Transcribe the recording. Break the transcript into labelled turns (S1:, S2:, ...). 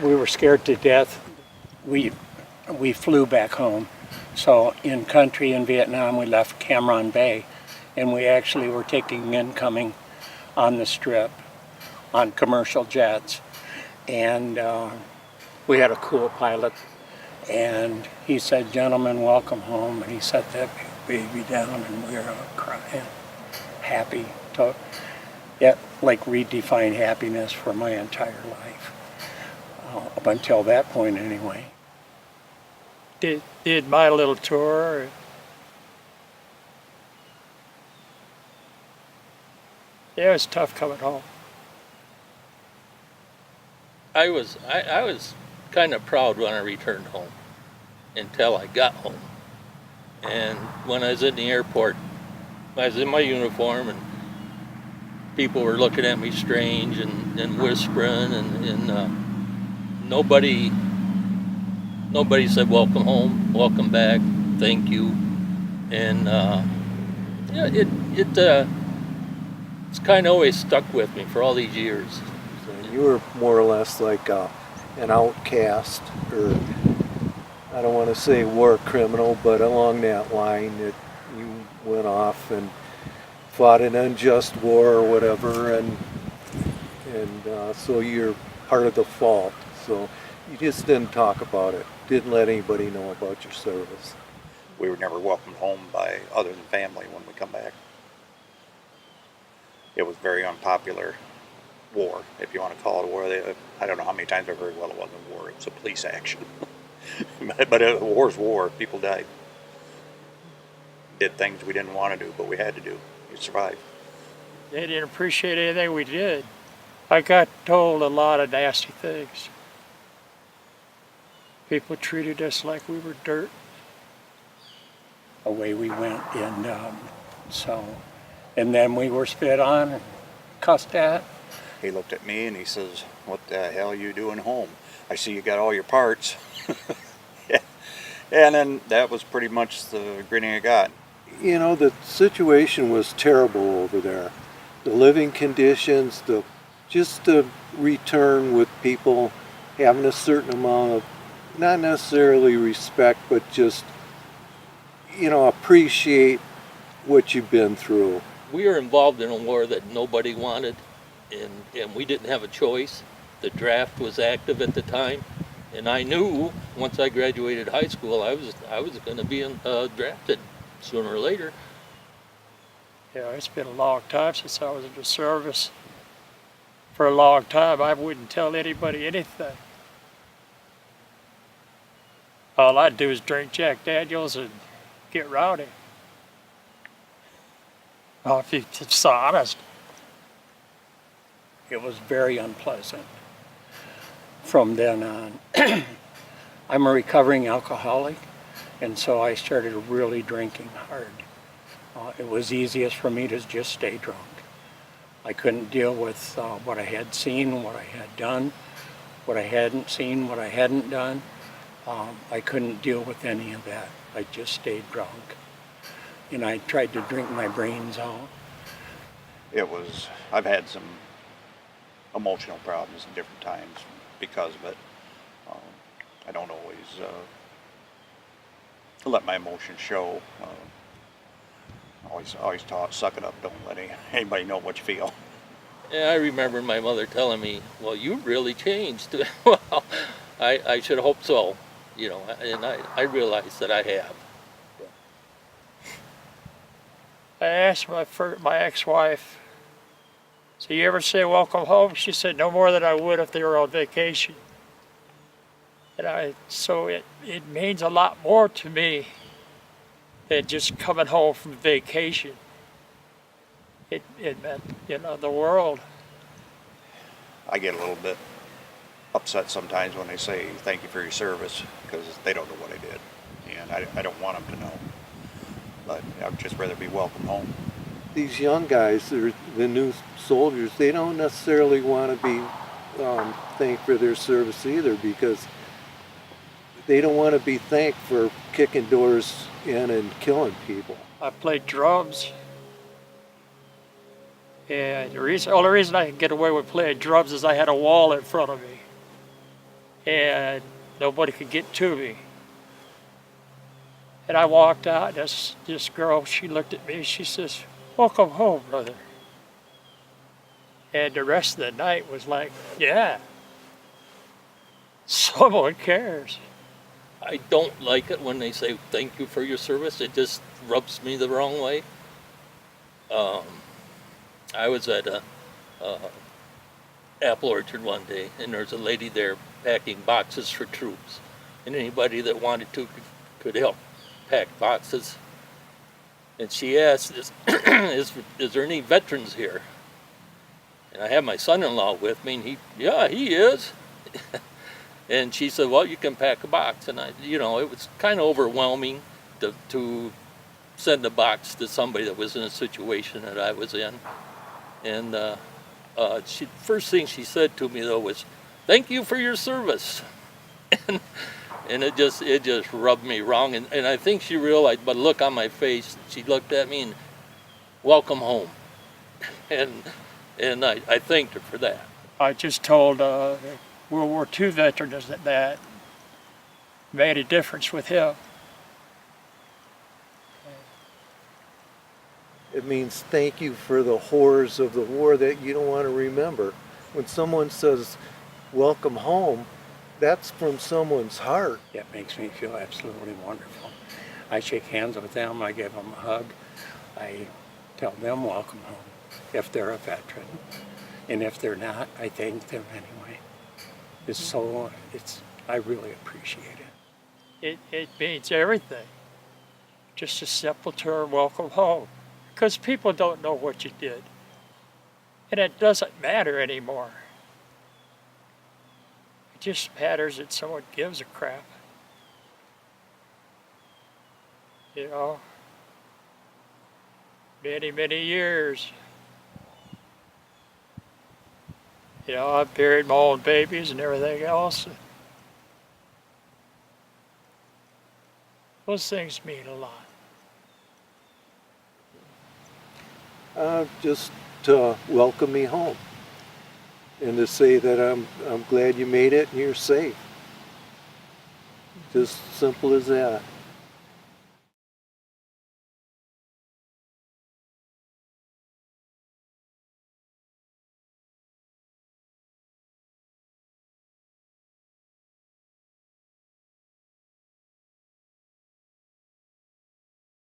S1: We were scared to death. We flew back home. So in country in Vietnam, we left Cam Ranh Bay, and we actually were taking incoming on the strip on commercial jets. And we had a cool pilot, and he said, "Gentlemen, welcome home." And he set that baby down, and we were all crying, happy. Like redefined happiness for my entire life, up until that point anyway.
S2: Did my little tour. Yeah, it was tough coming home.
S3: I was kind of proud when I returned home until I got home. And when I was in the airport, I was in my uniform and people were looking at me strange and whispering and nobody said welcome home, welcome back, thank you. And it's kind of always stuck with me for all these years.
S4: So you were more or less like an outcast, or I don't want to say war criminal, but along that line that you went off and fought an unjust war or whatever, and so you're part of the fault. So you just didn't talk about it, didn't let anybody know about your service.
S5: We were never welcomed home by other than family when we come back. It was very unpopular war, if you want to call it a war. I don't know how many times I've heard, well, it wasn't a war, it was a police action. But war's war, people died. Did things we didn't want to do, but we had to do. You survived.
S2: They didn't appreciate anything we did. I got told a lot of nasty things. People treated us like we were dirt.
S1: Away we went, and then we were spit on and cussed at.
S5: He looked at me and he says, "What the hell are you doing home? I see you got all your parts." Yeah. And then that was pretty much the grinning I got.
S4: You know, the situation was terrible over there. The living conditions, just the return with people having a certain amount of, not necessarily respect, but just, appreciate what you've been through.
S3: We were involved in a war that nobody wanted, and we didn't have a choice. The draft was active at the time, and I knew once I graduated high school I was going to be drafted sooner or later.
S2: Yeah, it's been a long time since I was in the service. For a long time, I wouldn't tell anybody anything. All I'd do is drink Jack Daniels and get rowdy. Oh, if it's honest.
S1: It was very unpleasant from then on. I'm a recovering alcoholic, and so I started really drinking hard. It was easiest for me to just stay drunk. I couldn't deal with what I had seen, what I had done, what I hadn't seen, what I hadn't done. I couldn't deal with any of that. I just stayed drunk. And I tried to drink my brains out.
S5: I've had some emotional problems in different times because of it. I don't always let my emotions show. Always taught, suck it up, don't let anybody know what you feel.
S3: Yeah, I remember my mother telling me, "Well, you've really changed." Well, I should hope so, and I realized that I have.
S2: I asked my ex-wife, "So you ever say welcome home?" She said, "No more than I would if they were on vacation." And so it means a lot more to me than just coming home from vacation. It meant, the world.
S5: I get a little bit upset sometimes when they say thank you for your service, because they don't know what I did, and I don't want them to know. But I'd just rather be welcome home.
S4: These young guys, the new soldiers, they don't necessarily want to be thanked for their service either, because they don't want to be thanked for kicking doors in and killing people.
S2: I played drums. And the only reason I could get away with playing drums is I had a wall in front of me. and nobody could get to me. And I walked out, and this girl, she looked at me, she says, "Welcome home, brother." And the rest of the night was like, yeah, someone cares.
S3: I don't like it when they say thank you for your service. It just rubs me the wrong way. I was at a apple orchard one day, and there's a lady there packing boxes for troops, and anybody that wanted to could help pack boxes. And she asked, is there any veterans here? And I have my son-in-law with me, and he is. And she said, well, you can pack a box. And it was kind of overwhelming to send a box to somebody that was in a situation that I was in. And first thing she said to me though was, "Thank you for your service." and it just rubbed me wrong. And I think she realized by the look on my face, she looked at me and, "Welcome home." and I thanked her for that.
S2: I just told World War II veterans that made a difference with him.
S4: It means thank you for the horrors of the war that you don't want to remember. When someone says, "Welcome home," that's from someone's heart.
S1: It makes me feel absolutely wonderful. I shake hands with them, I give them a hug, I tell them welcome home if they're a veteran. And if they're not, I thank them anyway. I really appreciate it.
S2: It means everything. Just a simple term, welcome home. Because people don't know what you did. And it doesn't matter anymore. It just matters that someone gives a crap. Many, many years. I've buried my own babies and everything else. Those things mean a lot.
S4: Just to welcome me home and to say that I'm glad you made it and you're safe. Just simple as that.